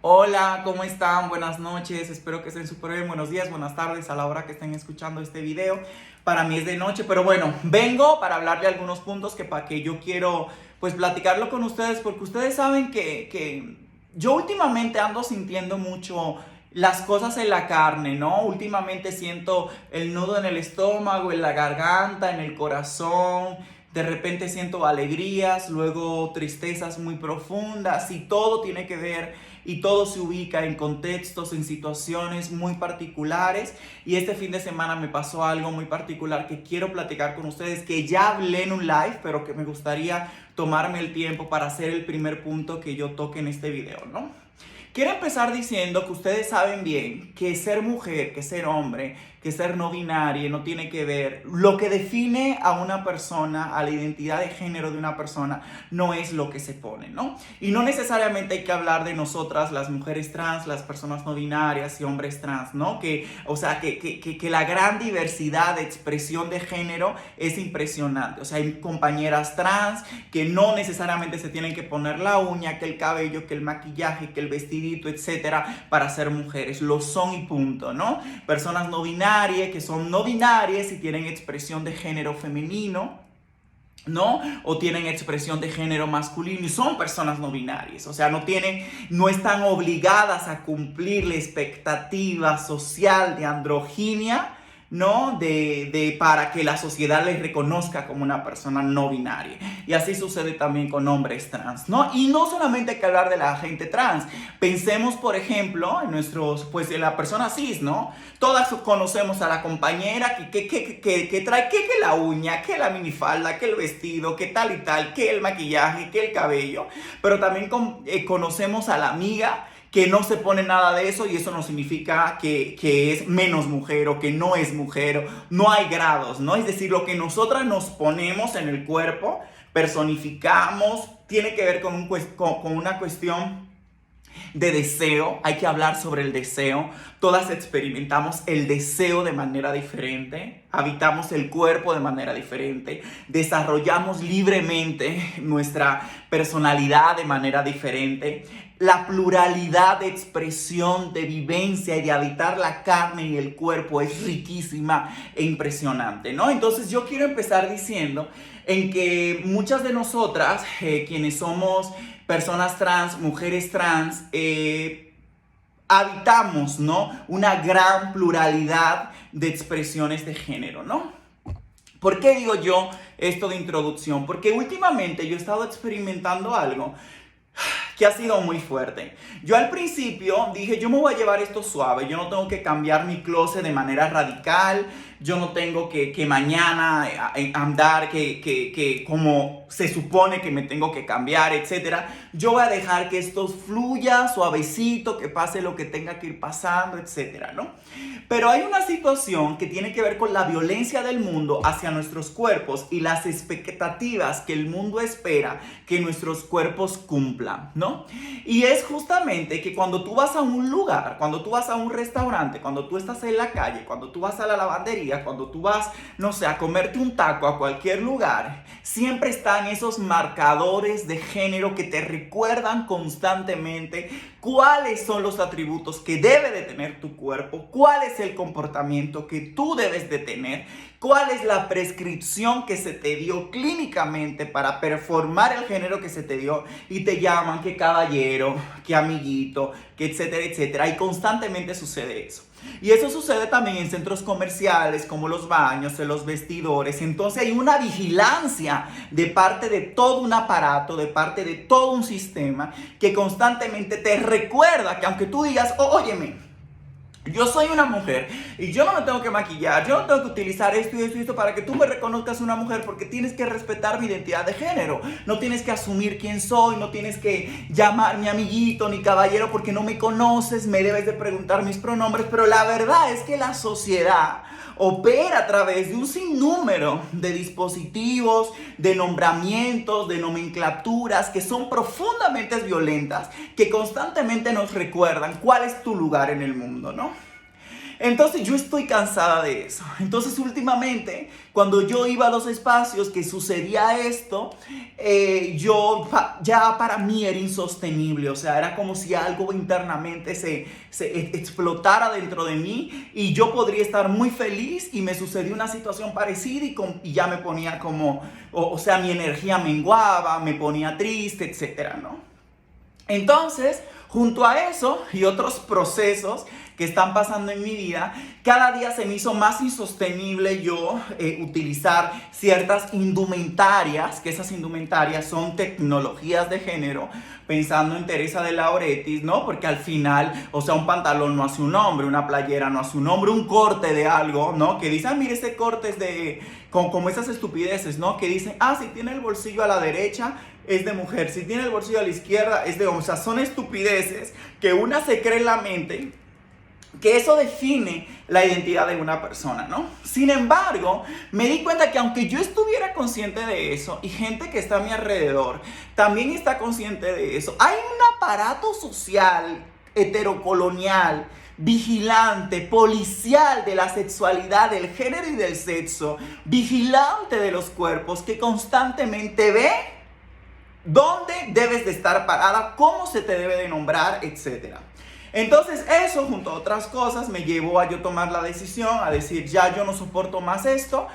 Hola, ¿cómo están? Buenas noches, espero que estén súper bien. Buenos días, buenas tardes a la hora que estén escuchando este video. Para mí es de noche, pero bueno, vengo para hablar de algunos puntos que yo quiero pues platicarlo con ustedes, porque ustedes saben que yo últimamente ando sintiendo mucho las cosas en la carne, ¿no? Últimamente siento el nudo en el estómago, en la garganta, en el corazón. De repente siento alegrías, luego tristezas muy profundas y todo tiene que ver y todo se ubica en contextos, en situaciones muy particulares. Y este fin de semana me pasó algo muy particular que quiero platicar con ustedes, que ya hablé en un live, pero que me gustaría tomarme el tiempo para hacer el primer punto que yo toque en este video, ¿no? Quiero empezar diciendo que ustedes saben bien que ser mujer, que ser hombre, que ser no binario no tiene que ver. Lo que define a una persona, a la identidad de género de una persona, no es lo que se pone, ¿no? Y no necesariamente hay que hablar de nosotras, las mujeres trans, las personas no binarias y hombres trans, ¿no? Que la gran diversidad de expresión de género es impresionante. O sea, hay compañeras trans que no necesariamente se tienen que poner la uña, que el cabello, que el maquillaje, que el vestidito, etcétera, para ser mujeres. Lo son y punto, ¿no? Personas no binarias, que son no binarias y tienen expresión de género femenino, ¿no? O tienen expresión de género masculino y son personas no binarias. O sea, no están obligadas a cumplir la expectativa social de androginia, ¿no? Para que la sociedad les reconozca como una persona no binaria. Y así sucede también con hombres trans, ¿no? Y no solamente hay que hablar de la gente trans. Pensemos, por ejemplo, en la persona cis, ¿no? Todas conocemos a la compañera que trae que la uña, que la minifalda, que el vestido, que tal y tal, que el maquillaje, que el cabello. Pero también conocemos a la amiga que no se pone nada de eso y eso no significa que es menos mujer o que no es mujer. No hay grados, ¿no? Es decir, lo que nosotras nos ponemos en el cuerpo, personificamos, tiene que ver con una cuestión de deseo. Hay que hablar sobre el deseo. Todas experimentamos el deseo de manera diferente, habitamos el cuerpo de manera diferente, desarrollamos libremente nuestra personalidad de manera diferente. La pluralidad de expresión, de vivencia y de habitar la carne y el cuerpo es riquísima e impresionante, ¿no? Entonces yo quiero empezar diciendo en que muchas de nosotras, quienes somos personas trans, mujeres trans, habitamos, ¿no? Una gran pluralidad de expresiones de género, ¿no? ¿Por qué digo yo esto de introducción? Porque últimamente yo he estado experimentando algo que ha sido muy fuerte. Yo al principio dije, yo me voy a llevar esto suave, yo no tengo que cambiar mi closet de manera radical, yo no tengo que mañana andar que como se supone que me tengo que cambiar, etcétera. Yo voy a dejar que esto fluya suavecito, que pase lo que tenga que ir pasando, etcétera, ¿no? Pero hay una situación que tiene que ver con la violencia del mundo hacia nuestros cuerpos y las expectativas que el mundo espera que nuestros cuerpos cumplan, ¿no? Y es justamente que cuando tú vas a un lugar, cuando tú vas a un restaurante, cuando tú estás en la calle, cuando tú vas a la lavandería, cuando tú vas, no sé, a comerte un taco a cualquier lugar, siempre están esos marcadores de género que te recuerdan constantemente cuáles son los atributos que debe de tener tu cuerpo, cuál es el comportamiento que tú debes de tener, cuál es la prescripción que se te dio clínicamente para performar el género que se te dio, y te llaman que caballero, que amiguito, que etcétera, etcétera, y constantemente sucede eso. Y eso sucede también en centros comerciales como los baños, en los vestidores. Entonces hay una vigilancia de parte de todo un aparato, de parte de todo un sistema que constantemente te recuerda que aunque tú digas, óyeme, yo soy una mujer y yo no me tengo que maquillar, yo no tengo que utilizar esto y esto y esto para que tú me reconozcas una mujer, porque tienes que respetar mi identidad de género. No tienes que asumir quién soy, no tienes que llamarme amiguito ni caballero porque no me conoces, me debes de preguntar mis pronombres. Pero la verdad es que la sociedad opera a través de un sinnúmero de dispositivos, de nombramientos, de nomenclaturas que son profundamente violentas, que constantemente nos recuerdan cuál es tu lugar en el mundo, ¿no? Entonces yo estoy cansada de eso. Entonces últimamente, cuando yo iba a los espacios que sucedía esto, ya para mí era insostenible. O sea, era como si algo internamente se explotara dentro de mí y yo podría estar muy feliz y me sucedió una situación parecida y ya me ponía como, o sea, mi energía menguaba, me ponía triste, etcétera, ¿no? Entonces, junto a eso y otros procesos que están pasando en mi vida, cada día se me hizo más insostenible yo utilizar ciertas indumentarias, que esas indumentarias son tecnologías de género, pensando en Teresa de Lauretis, ¿no? Porque al final, o sea, un pantalón no hace un hombre, una playera no hace un hombre, un corte de algo, ¿no? Que dicen, mire, ese corte es de, como esas estupideces, ¿no? Que dicen, si tiene el bolsillo a la derecha, es de mujer, si tiene el bolsillo a la izquierda, es de hombre. O sea, son estupideces que una se cree en la mente, que eso define la identidad de una persona, ¿no? Sin embargo, me di cuenta que aunque yo estuviera consciente de eso y gente que está a mi alrededor también está consciente de eso, hay un aparato social heterocolonial, vigilante, policial de la sexualidad, del género y del sexo, vigilante de los cuerpos, que constantemente ve dónde debes de estar parada, cómo se te debe de nombrar, etcétera. Entonces eso, junto a otras cosas, me llevó a yo tomar la decisión, a decir, ya yo no soporto más esto,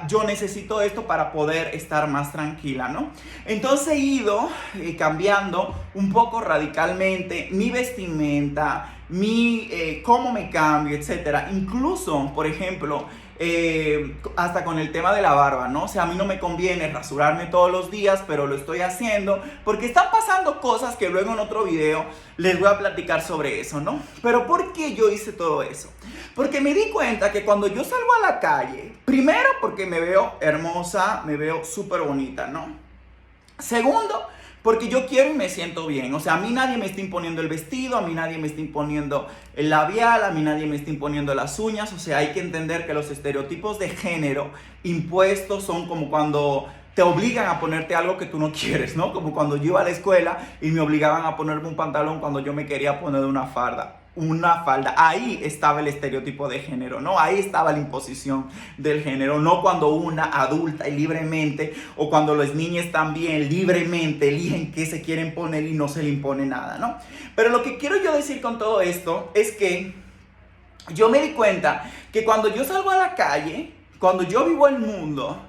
yo necesito esto para poder estar más tranquila, ¿no? Entonces he ido cambiando un poco radicalmente mi vestimenta, cómo me cambio, etcétera. Incluso, por ejemplo, hasta con el tema de la barba, ¿no? O sea, a mí no me conviene rasurarme todos los días, pero lo estoy haciendo porque están pasando cosas que luego en otro video les voy a platicar sobre eso, ¿no? Pero ¿por qué yo hice todo eso? Porque me di cuenta que cuando yo salgo a la calle, primero porque me veo hermosa, me veo súper bonita, ¿no? Segundo, porque yo quiero y me siento bien. O sea, a mí nadie me está imponiendo el vestido, a mí nadie me está imponiendo el labial, a mí nadie me está imponiendo las uñas. O sea, hay que entender que los estereotipos de género impuestos son como cuando te obligan a ponerte algo que tú no quieres, ¿no? Como cuando yo iba a la escuela y me obligaban a ponerme un pantalón cuando yo me quería poner una falda. Ahí estaba el estereotipo de género, ¿no? Ahí estaba la imposición del género, no cuando una adulta y libremente, o cuando las niñas también libremente eligen qué se quieren poner y no se le impone nada, ¿no? Pero lo que quiero yo decir con todo esto es que yo me di cuenta que cuando yo salgo a la calle, cuando yo vivo el mundo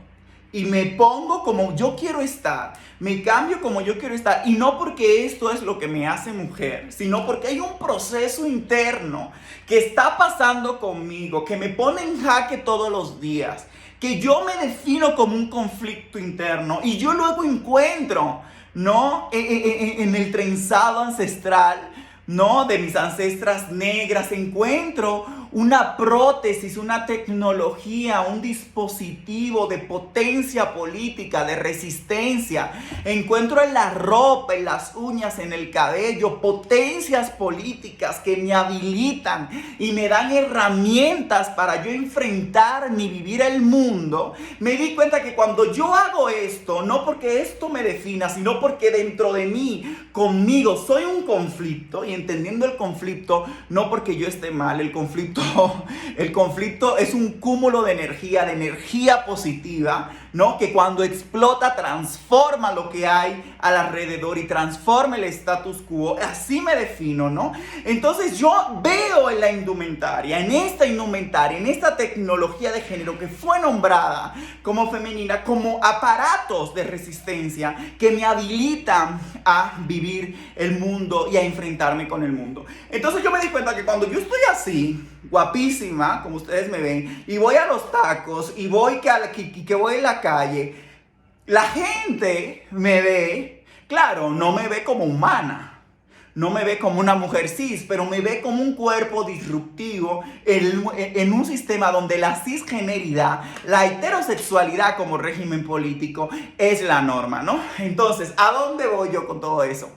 y me pongo como yo quiero estar, me cambio como yo quiero estar, y no porque esto es lo que me hace mujer, sino porque hay un proceso interno que está pasando conmigo, que me pone en jaque todos los días, que yo me defino como un conflicto interno y yo luego encuentro, ¿no? En el trenzado ancestral, ¿no? De mis ancestras negras, encuentro una prótesis, una tecnología, un dispositivo de potencia política, de resistencia. Encuentro en la ropa, en las uñas, en el cabello, potencias políticas que me habilitan y me dan herramientas para yo enfrentar ni vivir el mundo. Me di cuenta que cuando yo hago esto, no porque esto me defina, sino porque dentro de mí, conmigo, soy un conflicto, y entendiendo el conflicto, no porque yo esté mal, el conflicto es un cúmulo de energía positiva, ¿no? Que cuando explota transforma lo que hay al alrededor y transforma el status quo. Así me defino, ¿no? Entonces yo veo en la indumentaria, en esta tecnología de género que fue nombrada como femenina, como aparatos de resistencia que me habilitan a vivir el mundo y a enfrentarme con el mundo. Entonces yo me di cuenta que cuando yo estoy así, guapísima, como ustedes me ven, y voy a los tacos, y voy que voy en la calle, la gente me ve, claro, no me ve como humana, no me ve como una mujer cis, pero me ve como un cuerpo disruptivo en un sistema donde la cisgeneridad, la heterosexualidad como régimen político es la norma, ¿no? Entonces, ¿a dónde voy yo con todo eso?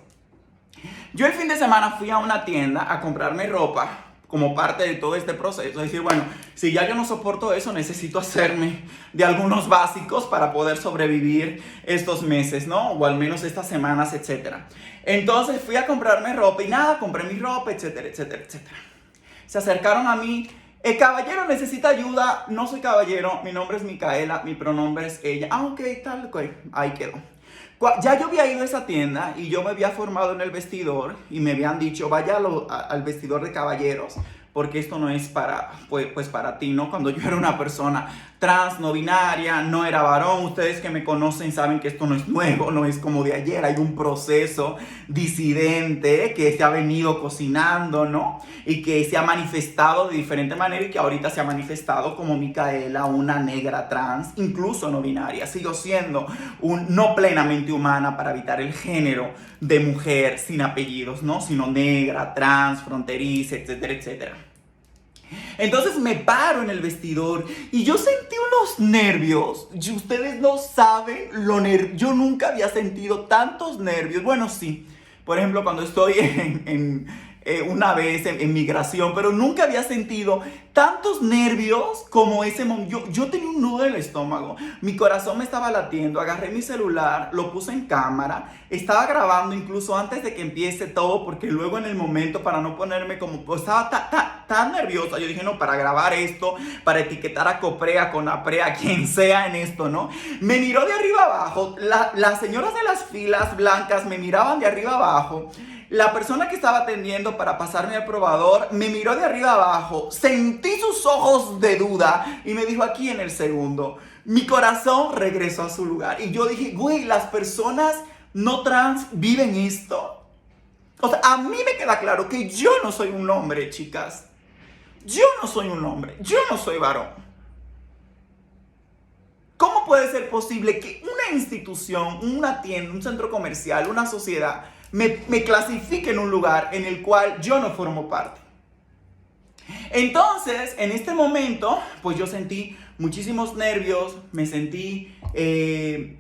Yo el fin de semana fui a una tienda a comprarme ropa como parte de todo este proceso. Es decir, bueno, si ya yo no soporto eso, necesito hacerme de algunos básicos para poder sobrevivir estos meses, ¿no? O al menos estas semanas, etcétera. Entonces fui a comprarme ropa y nada, compré mi ropa, etcétera, etcétera, etcétera. Se acercaron a mí El caballero necesita ayuda, no soy caballero, mi nombre es Micaela, mi pronombre es ella. Ah, ok, tal, ok, ahí quedó. Ya yo había ido a esa tienda y yo me había formado en el vestidor y me habían dicho, vaya al vestidor de caballeros, porque esto no es para, pues para ti, ¿no? Cuando yo era una persona trans, no binaria, no era varón, ustedes que me conocen saben que esto no es nuevo, no es como de ayer, hay un proceso disidente que se ha venido cocinando, ¿no? Y que se ha manifestado de diferente manera y que ahorita se ha manifestado como Micaela, una negra trans, incluso no binaria. Sigo siendo no plenamente humana para evitar el género de mujer sin apellidos, ¿no? Sino negra, trans, fronteriza, etcétera, etcétera. Entonces me paro en el vestidor y yo sentí unos nervios. Y ustedes no saben yo nunca había sentido tantos nervios. Bueno, sí. Por ejemplo, cuando estoy una vez en migración, pero nunca había sentido tantos nervios como ese momento. Yo tenía un nudo en el estómago, mi corazón me estaba latiendo, agarré mi celular, lo puse en cámara, estaba grabando incluso antes de que empiece todo, porque luego en el momento, para no ponerme como, pues estaba tan nerviosa, yo dije, no, para grabar esto, para etiquetar a Coprea, Conaprea, quien sea en esto, ¿no? Me miró de arriba abajo, las señoras de las filas blancas me miraban de arriba abajo. La persona que estaba atendiendo para pasarme al probador me miró de arriba abajo, sentí sus ojos de duda y me dijo, aquí en el segundo. Mi corazón regresó a su lugar y yo dije, güey, las personas no trans viven esto. O sea, a mí me queda claro que yo no soy un hombre, chicas. Yo no soy un hombre, yo no soy varón. ¿Cómo puede ser posible que una institución, una tienda, un centro comercial, una sociedad me clasifique en un lugar en el cual yo no formo parte? Entonces, en este momento, pues yo sentí muchísimos nervios, me sentí que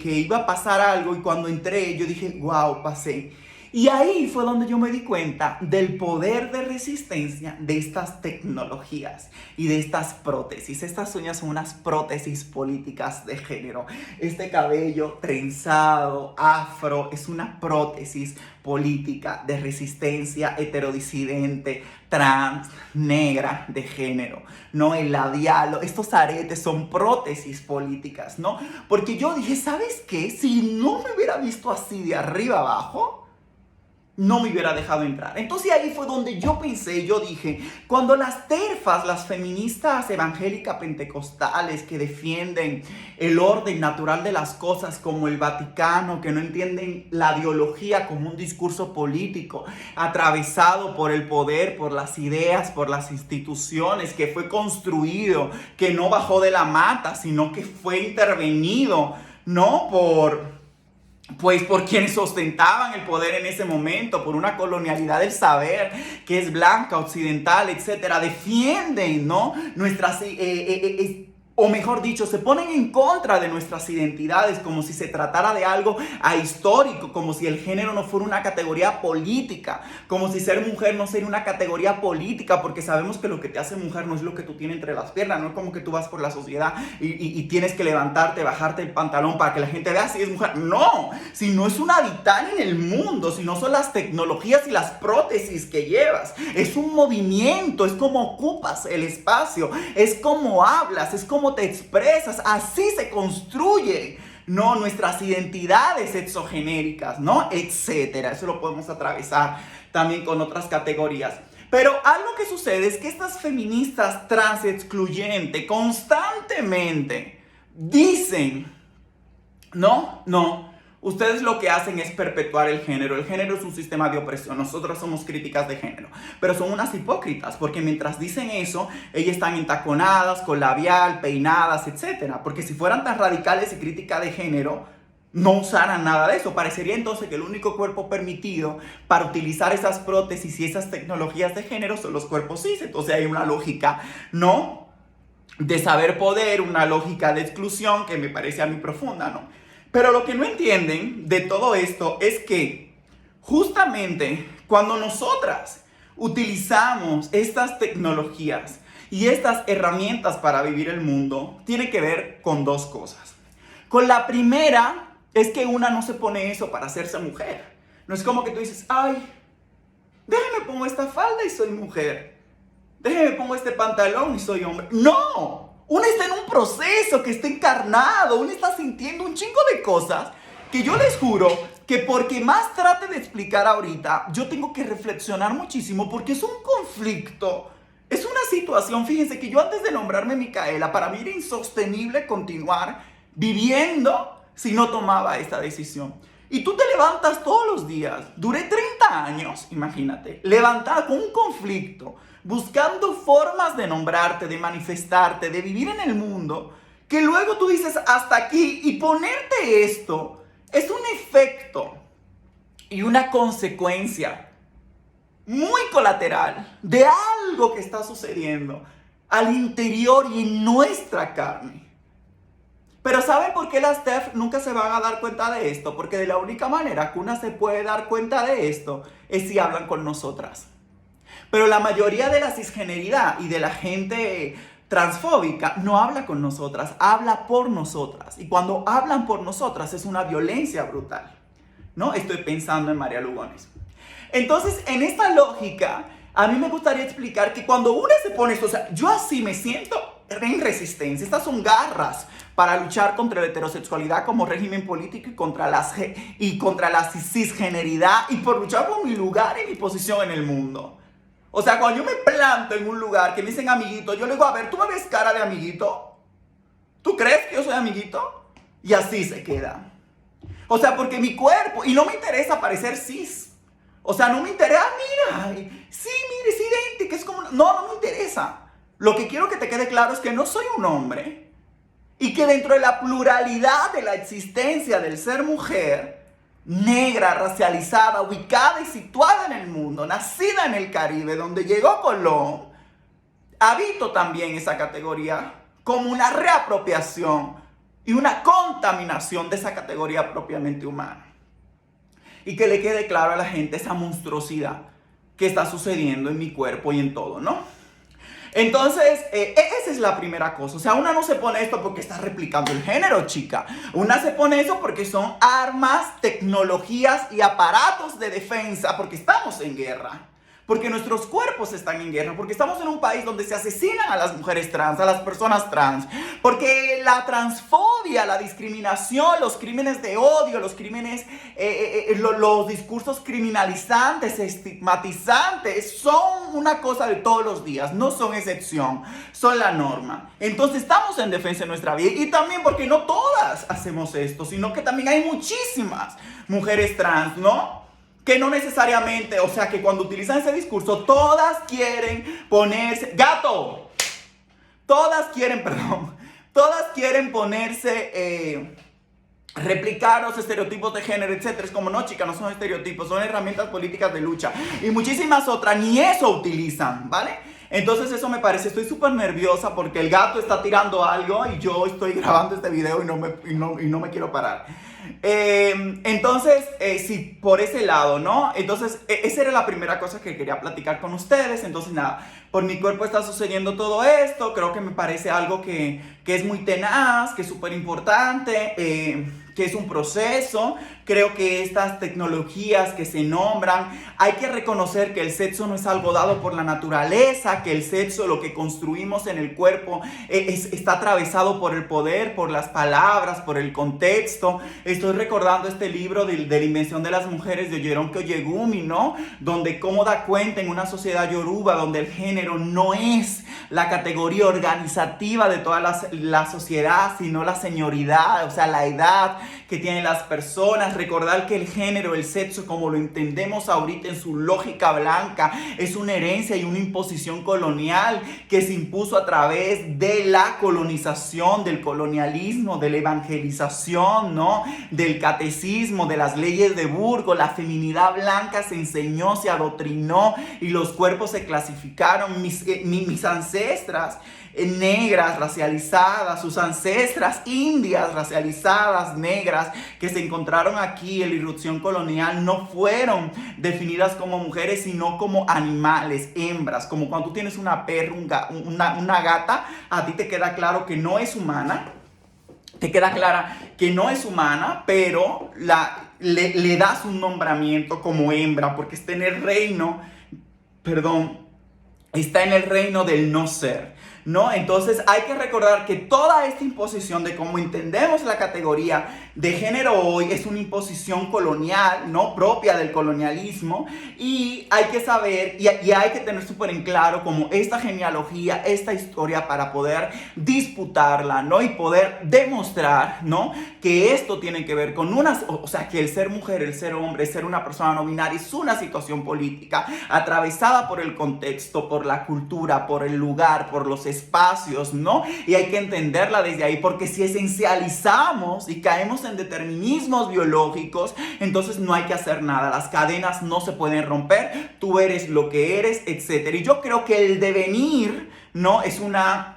iba a pasar algo y cuando entré yo dije, wow, pasé. Y ahí fue donde yo me di cuenta del poder de resistencia de estas tecnologías y de estas prótesis. Estas uñas son unas prótesis políticas de género. Este cabello trenzado, afro, es una prótesis política de resistencia heterodisidente, trans, negra, de género. No, el labial, estos aretes son prótesis políticas, ¿no? Porque yo dije, ¿sabes qué? Si no me hubiera visto así de arriba abajo, no me hubiera dejado entrar. Entonces ahí fue donde yo pensé, yo dije, cuando las TERFas, las feministas evangélicas pentecostales que defienden el orden natural de las cosas como el Vaticano, que no entienden la ideología como un discurso político atravesado por el poder, por las ideas, por las instituciones, que fue construido, que no bajó de la mata, sino que fue intervenido, no por quienes ostentaban el poder en ese momento, por una colonialidad del saber que es blanca, occidental, etcétera, defienden, ¿no? Nuestras, o mejor dicho, se ponen en contra de nuestras identidades como si se tratara de algo ahistórico, como si el género no fuera una categoría política, como si ser mujer no sería una categoría política, porque sabemos que lo que te hace mujer no es lo que tú tienes entre las piernas, no es como que tú vas por la sociedad y tienes que levantarte, bajarte el pantalón para que la gente vea si es mujer. No, si no es una vital en el mundo, si no son las tecnologías y las prótesis que llevas, es un movimiento, es como ocupas el espacio, es como hablas, es como te expresas, así se construye, ¿no? Nuestras identidades exogenéricas, ¿no? Etcétera. Eso lo podemos atravesar también con otras categorías. Pero algo que sucede es que estas feministas trans excluyentes constantemente dicen, no, ustedes lo que hacen es perpetuar el género. El género es un sistema de opresión. Nosotros somos críticas de género. Pero son unas hipócritas, porque mientras dicen eso, ellas están entaconadas, con labial, peinadas, etc. Porque si fueran tan radicales y críticas de género, no usaran nada de eso. Parecería entonces que el único cuerpo permitido para utilizar esas prótesis y esas tecnologías de género son los cuerpos cis. Entonces hay una lógica, ¿no?, de saber poder, una lógica de exclusión que me parece a mí profunda, ¿no? Pero lo que no entienden de todo esto es que justamente cuando nosotras utilizamos estas tecnologías y estas herramientas para vivir el mundo, tiene que ver con dos cosas. Con la primera es que una no se pone eso para hacerse mujer. No es como que tú dices, ay, déjame pongo esta falda y soy mujer. déjeme pongo este pantalón y soy hombre. No, uno está en un proceso que está encarnado, uno está sintiendo un chingo de cosas que yo les juro que porque más trate de explicar ahorita, yo tengo que reflexionar muchísimo porque es un conflicto, es una situación. Fíjense que yo antes de nombrarme Micaela, para mí era insostenible continuar viviendo si no tomaba esta decisión. Y tú te levantas todos los días, duré 30 años, imagínate, levantada con un conflicto, buscando formas de nombrarte, de manifestarte, de vivir en el mundo, que luego tú dices hasta aquí y ponerte esto es un efecto y una consecuencia muy colateral de algo que está sucediendo al interior y en nuestra carne. Pero ¿saben por qué las TERF nunca se van a dar cuenta de esto? Porque de la única manera que una se puede dar cuenta de esto es si hablan con nosotras. Pero la mayoría de la cisgeneridad y de la gente transfóbica no habla con nosotras, habla por nosotras. Y cuando hablan por nosotras es una violencia brutal, ¿no? Estoy pensando en María Lugones. Entonces, en esta lógica, a mí me gustaría explicar que cuando una se pone esto, o sea, yo así me siento en resistencia. Estas son garras para luchar contra la heterosexualidad como régimen político y contra la cisgeneridad y por luchar por mi lugar y mi posición en el mundo. O sea, cuando yo me planto en un lugar que me dicen amiguito, yo le digo, a ver, ¿tú me ves cara de amiguito? ¿Tú crees que yo soy amiguito? Y así se queda. O sea, porque mi cuerpo, y no me interesa parecer cis. O sea, no me interesa, mira, sí, mire, es idéntica, es como... No me interesa. Lo que quiero que te quede claro es que no soy un hombre. Y que dentro de la pluralidad de la existencia del ser mujer, negra, racializada, ubicada y situada en el mundo, nacida en el Caribe, donde llegó Colón, habito también esa categoría como una reapropiación y una contaminación de esa categoría propiamente humana. Y que le quede claro a la gente esa monstruosidad que está sucediendo en mi cuerpo y en todo, ¿no? Entonces, esa es la primera cosa. O sea, una no se pone esto porque está replicando el género, chica. Una se pone eso porque son armas, tecnologías y aparatos de defensa, porque estamos en guerra. Porque nuestros cuerpos están en guerra, porque estamos en un país donde se asesinan a las mujeres trans, a las personas trans, porque la transfobia, la discriminación, los crímenes de odio, los crímenes, los discursos criminalizantes, estigmatizantes, son una cosa de todos los días, no son excepción, son la norma. Entonces estamos en defensa de nuestra vida y también porque no todas hacemos esto, sino que también hay muchísimas mujeres trans, ¿no? Que no necesariamente, o sea, que cuando utilizan ese discurso, todas quieren ponerse... ¡Gato! Todas quieren ponerse... replicar los estereotipos de género, etc. Es como, no, chica, no son estereotipos, son herramientas políticas de lucha. Y muchísimas otras ni eso utilizan, ¿vale? Entonces eso me parece, estoy súper nerviosa porque el gato está tirando algo y yo estoy grabando este video y no me quiero parar. Entonces, sí, por ese lado, ¿no? Entonces, esa era la primera cosa que quería platicar con ustedes. Entonces, nada, por mi cuerpo está sucediendo todo esto. Creo que me parece algo que es muy tenaz, que es súper importante, que es un proceso. Creo que estas tecnologías que se nombran, hay que reconocer que el sexo no es algo dado por la naturaleza, que el sexo, lo que construimos en el cuerpo, está atravesado por el poder, por las palabras, por el contexto. Estoy recordando este libro de la invención de las mujeres de Oyeron Koyegumi, ¿no? Donde cómo da cuenta en una sociedad yoruba, donde el género no es la categoría organizativa de toda la sociedad, sino la señoridad, o sea, la edad que tienen las personas. Recordar que el género, el sexo, como lo entendemos ahorita en su lógica blanca, es una herencia y una imposición colonial que se impuso a través de la colonización, del colonialismo, de la evangelización, ¿no? Del catecismo, de las leyes de Burgos. La feminidad blanca se enseñó, se adoctrinó y los cuerpos se clasificaron. Mis ancestras negras, racializadas, sus ancestras indias, racializadas, negras, que se encontraron aquí en la irrupción colonial, no fueron definidas como mujeres, sino como animales, hembras. Como cuando tú tienes una perra, una gata, a ti te queda claro que no es humana. Te queda clara que no es humana, pero le das un nombramiento como hembra, porque está en el reino, está en el reino del no ser, ¿no? Entonces hay que recordar que toda esta imposición de cómo entendemos la categoría de género hoy es una imposición colonial, ¿no? Propia del colonialismo, y hay que saber y hay que tener súper en claro como esta genealogía, esta historia para poder disputarla, ¿no? Y poder demostrar, ¿no? Que esto tiene que ver con o sea, que el ser mujer, el ser hombre, ser una persona no binaria es una situación política atravesada por el contexto, por la cultura, por el lugar, por los espacios, ¿no? Y hay que entenderla desde ahí, porque si esencializamos y caemos en determinismos biológicos, entonces no hay que hacer nada. Las cadenas no se pueden romper, tú eres lo que eres, etc. Y yo creo que el devenir, ¿no? Es una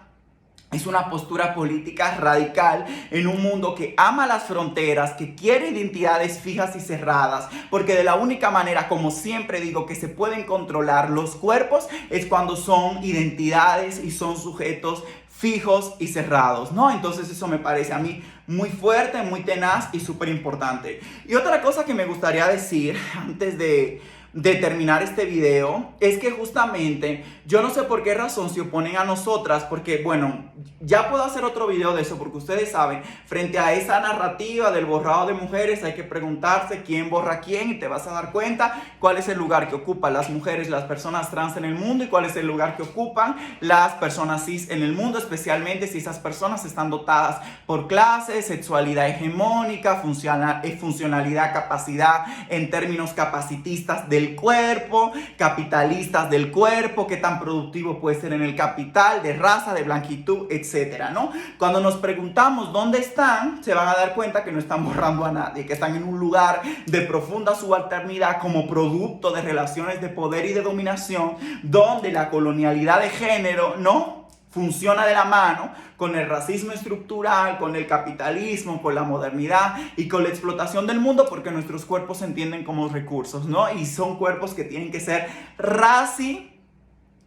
postura política radical en un mundo que ama las fronteras, que quiere identidades fijas y cerradas, porque de la única manera, como siempre digo, que se pueden controlar los cuerpos es cuando son identidades y son sujetos fijos y cerrados, ¿no? Entonces eso me parece a mí muy fuerte, muy tenaz y súper importante. Y otra cosa que me gustaría decir antes de terminar este video es que justamente yo no sé por qué razón se oponen a nosotras, porque bueno, ya puedo hacer otro video de eso, porque ustedes saben, frente a esa narrativa del borrado de mujeres hay que preguntarse quién borra a quién, y te vas a dar cuenta cuál es el lugar que ocupan las mujeres, las personas trans en el mundo, y cuál es el lugar que ocupan las personas cis en el mundo, especialmente si esas personas están dotadas por clase, sexualidad hegemónica, funcionalidad, capacidad en términos capacitistas del cuerpo, capitalistas del cuerpo, qué tan productivo puede ser en el capital, de raza, de blanquitud, etcétera, ¿no? Cuando nos preguntamos dónde están, se van a dar cuenta que no están borrando a nadie, que están en un lugar de profunda subalternidad como producto de relaciones de poder y de dominación, donde la colonialidad de género, ¿no?, funciona de la mano con el racismo estructural, con el capitalismo, con la modernidad y con la explotación del mundo, porque nuestros cuerpos se entienden como recursos, ¿no? Y son cuerpos que tienen que ser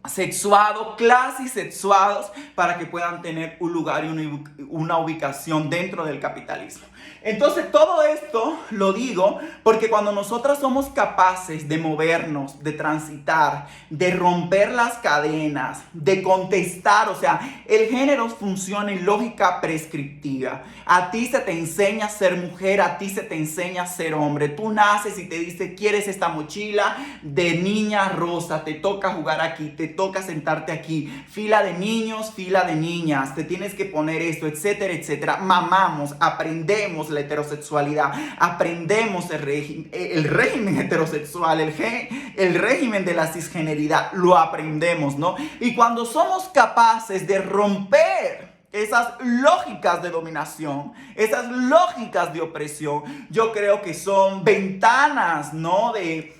sexuados, clasisexuados, para que puedan tener un lugar y una ubicación dentro del capitalismo. Entonces todo esto lo digo porque cuando nosotras somos capaces de movernos, de transitar, de romper las cadenas, de contestar, o sea, el género funciona en lógica prescriptiva. A ti se te enseña a ser mujer, a ti se te enseña a ser hombre. Tú naces y te dice, ¿quieres esta mochila de niña rosa? Te toca jugar aquí, te toca sentarte aquí. Fila de niños, fila de niñas. Te tienes que poner esto, etcétera, etcétera. Mamamos, aprendemos la heterosexualidad, aprendemos el régimen heterosexual, el régimen de la cisgeneridad, lo aprendemos, ¿no? Y cuando somos capaces de romper esas lógicas de dominación, esas lógicas de opresión, yo creo que son ventanas, ¿no?, de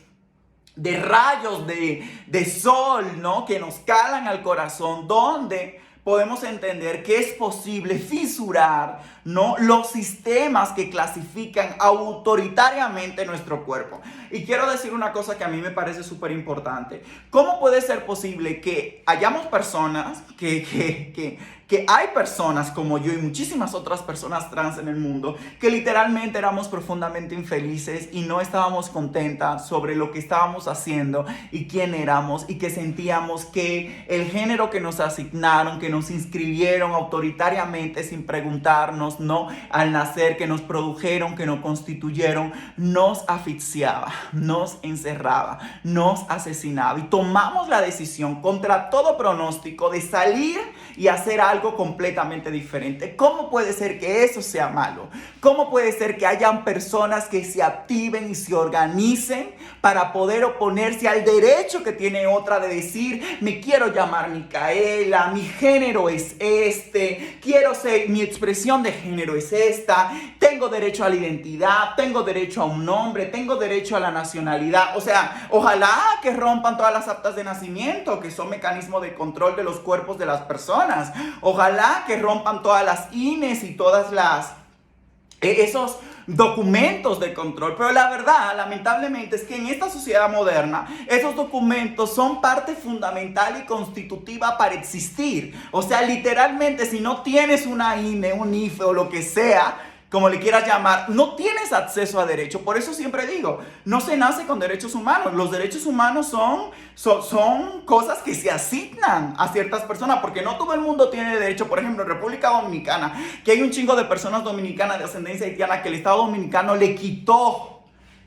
rayos de sol, ¿no?, que nos calan al corazón, donde podemos entender que es posible fisurar, ¿no?, los sistemas que clasifican autoritariamente nuestro cuerpo. Y quiero decir una cosa que a mí me parece súper importante. ¿Cómo puede ser posible que hayamos personas, que hay personas como yo y muchísimas otras personas trans en el mundo, que literalmente éramos profundamente infelices y no estábamos contentas sobre lo que estábamos haciendo y quién éramos, y que sentíamos que el género que nos asignaron, que nos inscribieron autoritariamente sin preguntarnos, ¿no?, al nacer, que nos produjeron, que nos constituyeron, nos asfixiaba, nos encerraba, nos asesinaba, y tomamos la decisión contra todo pronóstico de salir y hacer algo completamente diferente. ¿Cómo puede ser que eso sea malo? ¿Cómo puede ser que hayan personas que se activen y se organicen para poder oponerse al derecho que tiene otra de decir, me quiero llamar Micaela, mi género es este, quiero ser, mi expresión de género es esta, tengo derecho a la identidad, tengo derecho a un nombre, tengo derecho a la nacionalidad? O sea, ojalá que rompan todas las actas de nacimiento, que son mecanismos de control de los cuerpos de las personas. Ojalá que rompan todas las INES y todas esos documentos de control. Pero la verdad, lamentablemente, es que en esta sociedad moderna, esos documentos son parte fundamental y constitutiva para existir. O sea, literalmente, si no tienes una INE, un IFE o lo que sea, como le quieras llamar, no tienes acceso a derecho. Por eso siempre digo, no se nace con derechos humanos. Los derechos humanos son cosas que se asignan a ciertas personas, porque no todo el mundo tiene derecho. Por ejemplo, en República Dominicana, que hay un chingo de personas dominicanas de ascendencia haitiana que el Estado dominicano le quitó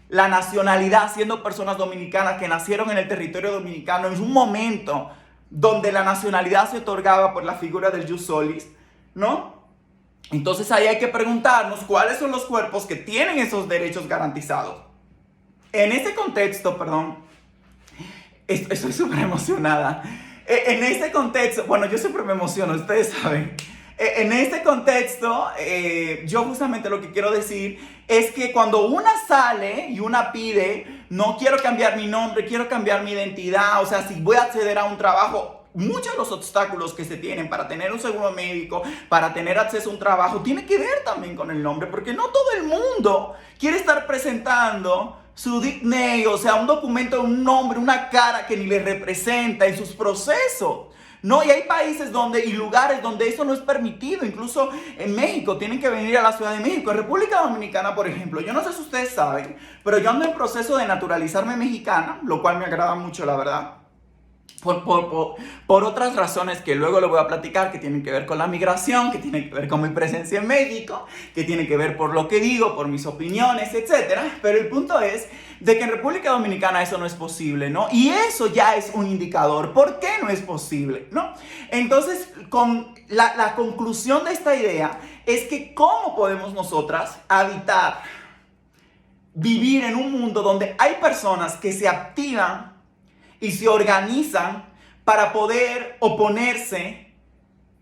la nacionalidad, siendo personas dominicanas que nacieron en el territorio dominicano en un momento donde la nacionalidad se otorgaba por la figura del jus solis, ¿no? Entonces ahí hay que preguntarnos cuáles son los cuerpos que tienen esos derechos garantizados. En ese contexto, perdón, estoy súper emocionada. En este contexto, bueno, yo siempre me emociono, ustedes saben. En este contexto, yo justamente lo que quiero decir es que cuando una sale y una pide, no quiero cambiar mi nombre, quiero cambiar mi identidad, o sea, si voy a acceder a un trabajo, muchos de los obstáculos que se tienen para tener un seguro médico, para tener acceso a un trabajo, tiene que ver también con el nombre, porque no todo el mundo quiere estar presentando su DICNEI, o sea, un documento, un nombre, una cara que ni le representa en sus procesos. No, y hay países y lugares donde eso no es permitido. Incluso en México tienen que venir a la Ciudad de México. En República Dominicana, por ejemplo, yo no sé si ustedes saben, pero yo ando en proceso de naturalizarme mexicana, lo cual me agrada mucho, la verdad. Por otras razones que luego le voy a platicar, que tienen que ver con la migración, que tienen que ver con mi presencia en México, que tienen que ver por lo que digo, por mis opiniones, etc. Pero el punto es de que en República Dominicana eso no es posible, ¿no? Y eso ya es un indicador. ¿Por qué no es posible, no? Entonces, con la conclusión de esta idea es que ¿cómo podemos nosotras habitar, vivir en un mundo donde hay personas que se activan y se organizan para poder oponerse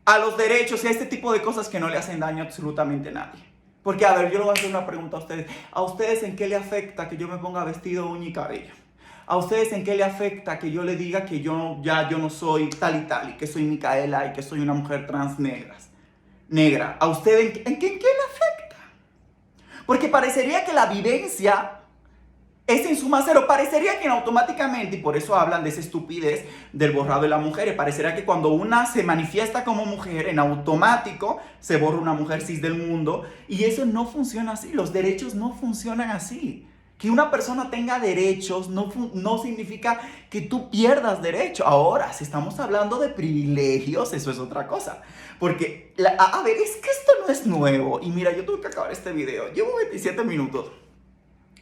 a los derechos y a este tipo de cosas que no le hacen daño a absolutamente nadie? Porque, a ver, yo le voy a hacer una pregunta a ustedes. ¿A ustedes en qué le afecta que yo me ponga vestido, uña y cabello? ¿A ustedes en qué le afecta que yo le diga que yo no soy tal y tal, y que soy Micaela y que soy una mujer trans negra? ¿A ustedes en qué le afecta? Porque parecería que la vivencia es en suma cero. Parecería que automáticamente, y por eso hablan de esa estupidez del borrado de las mujeres, parecería que cuando una se manifiesta como mujer, en automático se borra una mujer cis del mundo, y eso no funciona así. Los derechos no funcionan así. Que una persona tenga derechos no significa que tú pierdas derechos. Ahora, si estamos hablando de privilegios, eso es otra cosa. Porque, a ver, es que esto no es nuevo. Y mira, yo tuve que acabar este video. Llevo 27 minutos.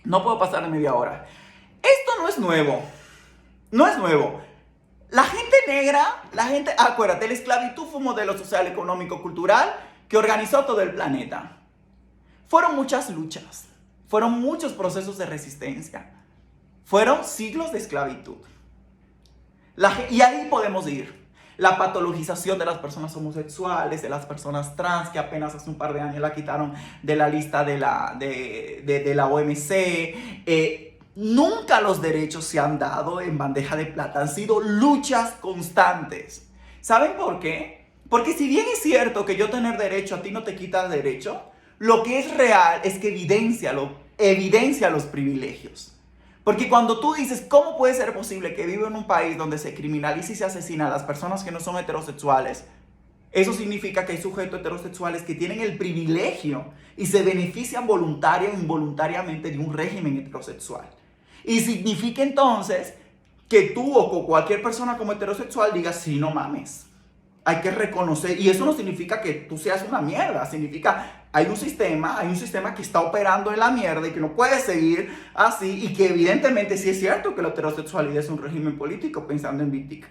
No puedo pasar de media hora. Esto no es nuevo. No es nuevo. La gente negra, acuérdate, la esclavitud fue un modelo social, económico, cultural que organizó todo el planeta. Fueron muchas luchas. Fueron muchos procesos de resistencia. Fueron siglos de esclavitud. Y ahí podemos ir. La patologización de las personas homosexuales, de las personas trans, que apenas hace un par de años la quitaron de la lista de la OMC. Nunca los derechos se han dado en bandeja de plata. Han sido luchas constantes. ¿Saben por qué? Porque si bien es cierto que yo tener derecho a ti no te quita derecho, lo que es real es que evidencia los privilegios. Porque cuando tú dices, ¿cómo puede ser posible que vivo en un país donde se criminaliza y se asesina a las personas que no son heterosexuales? Eso significa que hay sujetos heterosexuales que tienen el privilegio y se benefician voluntaria o involuntariamente de un régimen heterosexual. Y significa entonces que tú o cualquier persona como heterosexual diga, sí, no mames. Hay que reconocer, y eso no significa que tú seas una mierda, significa hay un sistema que está operando en la mierda y que no puede seguir así, y que evidentemente sí es cierto que la heterosexualidad es un régimen político, pensando en Wittig,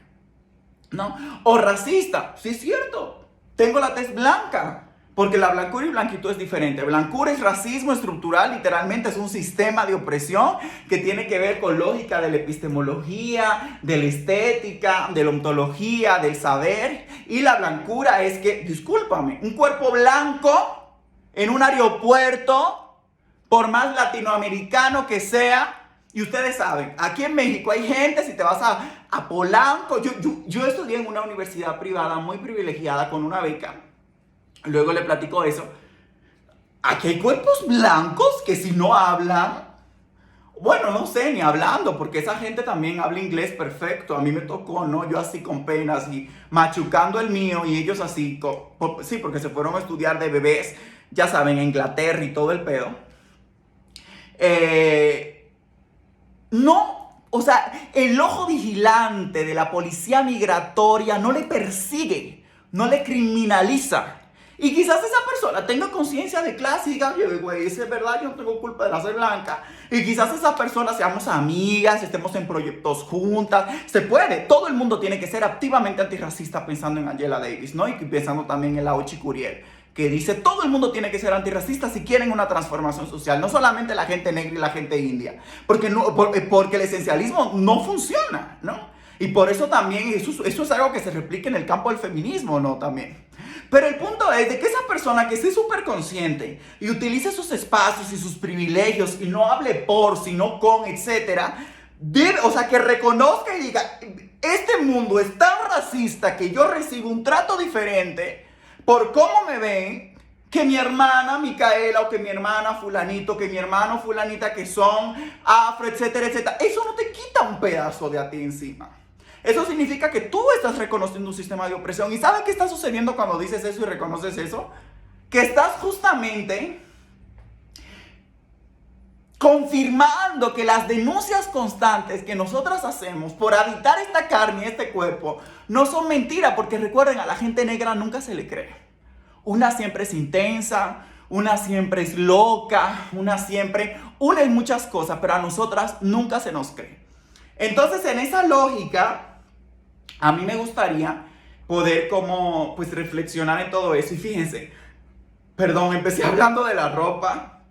¿no? O racista, sí es cierto, tengo la tez blanca, porque la blancura y blanquitud es diferente. Blancura es racismo estructural, literalmente es un sistema de opresión que tiene que ver con lógica de la epistemología, de la estética, de la ontología, del saber. Y la blancura es que, discúlpame, un cuerpo blanco en un aeropuerto, por más latinoamericano que sea, y ustedes saben, aquí en México hay gente, si te vas a Polanco, yo estudié en una universidad privada muy privilegiada con una beca. Luego le platico eso. Aquí hay cuerpos blancos que si no hablan, bueno, no sé, ni hablando, porque esa gente también habla inglés perfecto. A mí me tocó, ¿no? Yo así con penas y machucando el mío y ellos así, sí, porque se fueron a estudiar de bebés ya saben, Inglaterra y todo el pedo, no, o sea, el ojo vigilante de la policía migratoria no le persigue, no le criminaliza. Y quizás esa persona tenga conciencia de clase y diga, oye, güey, es verdad, yo no tengo culpa de ser blanca. Y quizás esa persona seamos amigas, estemos en proyectos juntas. Se puede. Todo el mundo tiene que ser activamente antirracista pensando en Angela Davis, ¿no? Y pensando también en la Ochi Curiel, que dice, todo el mundo tiene que ser antirracista si quieren una transformación social. No solamente la gente negra y la gente india. Porque el esencialismo no funciona, ¿no? Y por eso también, eso es algo que se replica en el campo del feminismo, ¿no? También. Pero el punto es de que esa persona que esté súper consciente y utilice sus espacios y sus privilegios y no hable por, sino con, etcétera, o sea, que reconozca y diga, este mundo es tan racista que yo recibo un trato diferente por cómo me ven que mi hermana Micaela o que mi hermana fulanito, que mi hermano fulanita que son afro, etcétera, etcétera. Eso no te quita un pedazo de a ti encima. Eso significa que tú estás reconociendo un sistema de opresión. ¿Y sabes qué está sucediendo cuando dices eso y reconoces eso? Que estás justamente confirmando que las denuncias constantes que nosotras hacemos por habitar esta carne y este cuerpo no son mentiras, porque recuerden, a la gente negra nunca se le cree. Una siempre es intensa, una siempre es loca, una hay muchas cosas, pero a nosotras nunca se nos cree. Entonces, en esa lógica, a mí me gustaría poder como pues reflexionar en todo eso. Y fíjense, empecé hablando de la ropa,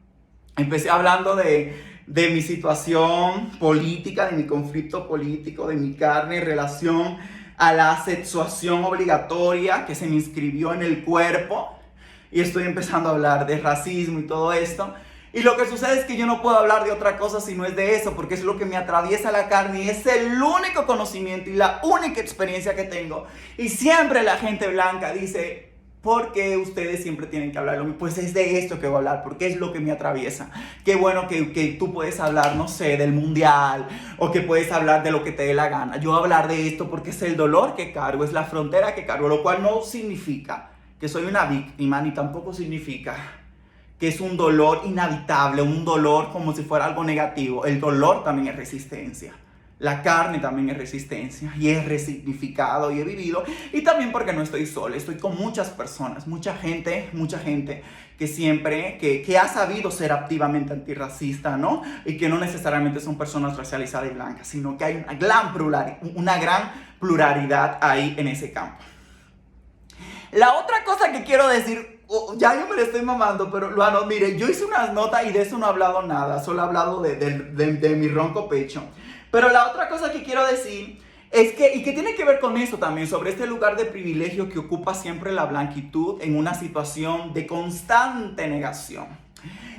empecé hablando de mi situación política, de mi conflicto político, de mi carne en relación a la sexuación obligatoria que se me inscribió en el cuerpo. Y estoy empezando a hablar de racismo y todo esto. Y lo que sucede es que yo no puedo hablar de otra cosa si no es de eso, porque es lo que me atraviesa la carne y es el único conocimiento y la única experiencia que tengo. Y siempre la gente blanca dice, ¿por qué ustedes siempre tienen que hablar? Pues es de esto que voy a hablar, porque es lo que me atraviesa. Qué bueno que tú puedes hablar, no sé, del mundial, o que puedes hablar de lo que te dé la gana. Yo voy a hablar de esto porque es el dolor que cargo, es la frontera que cargo, lo cual no significa que soy una víctima, ni tampoco significa que es un dolor inhabitable, un dolor como si fuera algo negativo. El dolor también es resistencia. La carne también es resistencia y es resignificado y he vivido. Y también porque no estoy sola, estoy con muchas personas, mucha gente que siempre, que ha sabido ser activamente antirracista, ¿no? Y que no necesariamente son personas racializadas y blancas, sino que hay una gran pluralidad ahí en ese campo. La otra cosa que quiero decir, ya yo me lo estoy mamando, pero bueno, mire, yo hice unas notas y de eso no he hablado nada, solo he hablado de mi ronco pecho. Pero la otra cosa que quiero decir es que, y que tiene que ver con eso también, sobre este lugar de privilegio que ocupa siempre la blanquitud en una situación de constante negación.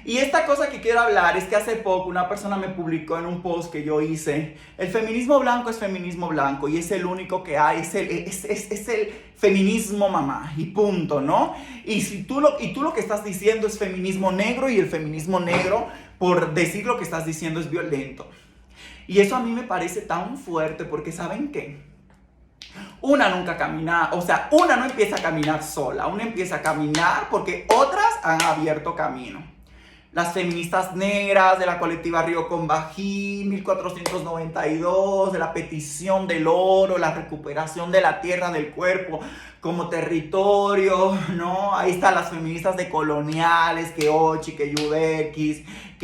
Y esta cosa que quiero hablar es que hace poco una persona me publicó en un post que yo hice, el feminismo blanco es feminismo blanco y es el único que hay, es el feminismo mamá y punto, ¿no? Y tú lo que estás diciendo es feminismo negro y el feminismo negro, por decir lo que estás diciendo, es violento. Y eso a mí me parece tan fuerte porque ¿saben qué? Una nunca camina, o sea, una no empieza a caminar sola, una empieza a caminar porque otras han abierto camino. Las feministas negras de la colectiva Río con Bají, 1492, de la petición del oro, la recuperación de la tierra del cuerpo como territorio, ¿no? Ahí están las feministas decoloniales, que Ochi, que Yudekis,